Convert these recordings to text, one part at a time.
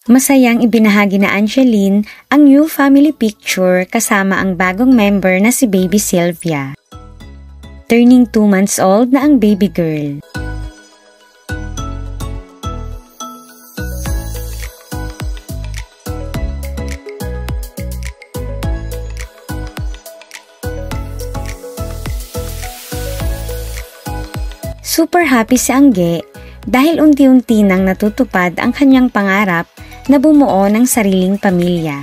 Masayang ibinahagi na Angeline ang new family picture kasama ang bagong member na si Baby Sylvia. Turning 2 months old na ang baby girl. Super happy si Angge dahil unti-unti nang natutupad ang kanyang pangarap na bumuo ng sariling pamilya.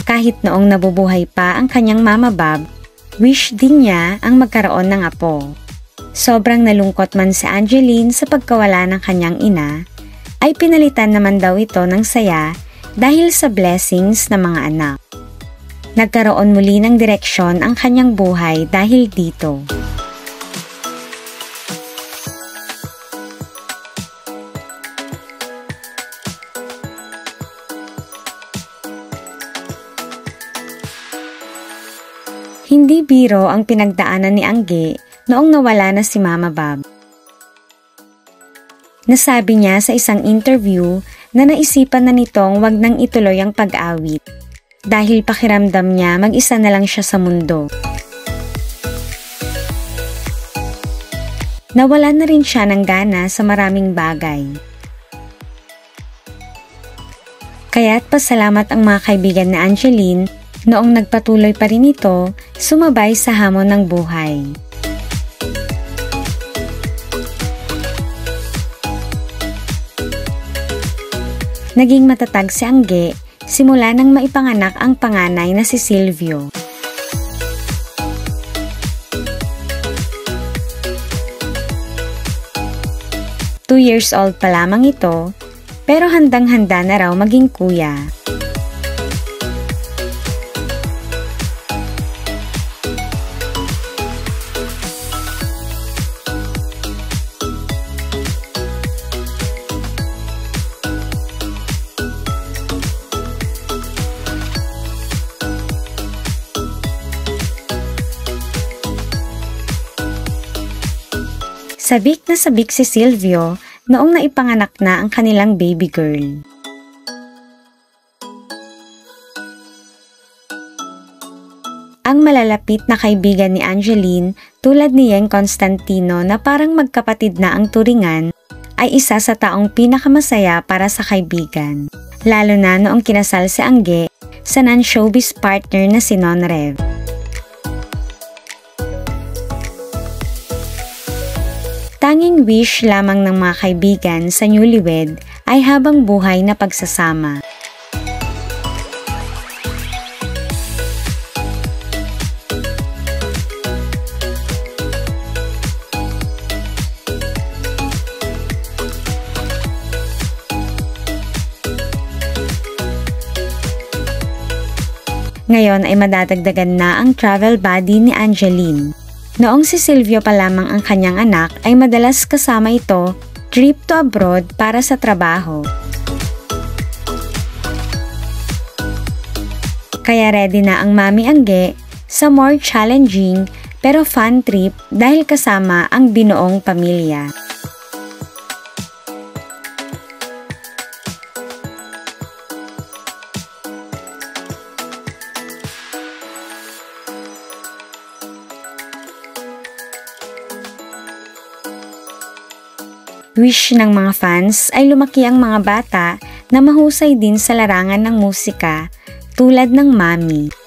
Kahit noong nabubuhay pa ang kanyang mama Bob, wish din niya ang magkaroon ng apo. Sobrang nalungkot man si Angeline sa pagkawala ng kanyang ina, ay pinalitan naman daw ito ng saya dahil sa blessings ng mga anak. Nagkaroon muli ng direksyon ang kanyang buhay dahil dito. Hindi biro ang pinagdaanan ni Angge noong nawala na si Mama Bob. Nasabi niya sa isang interview na naisipan na nitong wag nang ituloy ang pag-awit dahil pakiramdam niya mag-isa na lang siya sa mundo. Nawalan na rin siya ng gana sa maraming bagay. Kaya't pasalamat ang mga kaibigan ni Angeline noong nagpatuloy pa rin ito sumabay sa hamon ng buhay. Naging matatag si Angge simula nang maipanganak ang panganay na si Silvio. Two years old pa lamang ito, pero handang-handa na raw maging kuya. Sabik na sabik si Silvio noong naipanganak na ang kanilang baby girl. Ang malalapit na kaibigan ni Angeline tulad ni Yeng Constantino na parang magkapatid na ang turingan ay isa sa taong pinakamasaya para sa kaibigan. Lalo na noong kinasal si Angge sa non-showbiz partner na si Non Rev. Tanging wish lamang ng mga kaibigan sa newlywed ay habang buhay na pagsasama. Ngayon ay madadagdagan na ang travel buddy ni Angeline. Noong si Silvio pa lamang ang kanyang anak ay madalas kasama ito trip to abroad para sa trabaho. Kaya ready na ang Mami Angge sa more challenging pero fun trip dahil kasama ang binuong pamilya. Wish ng mga fans ay lumaki ang mga bata na mahusay din sa larangan ng musika tulad ng Mami.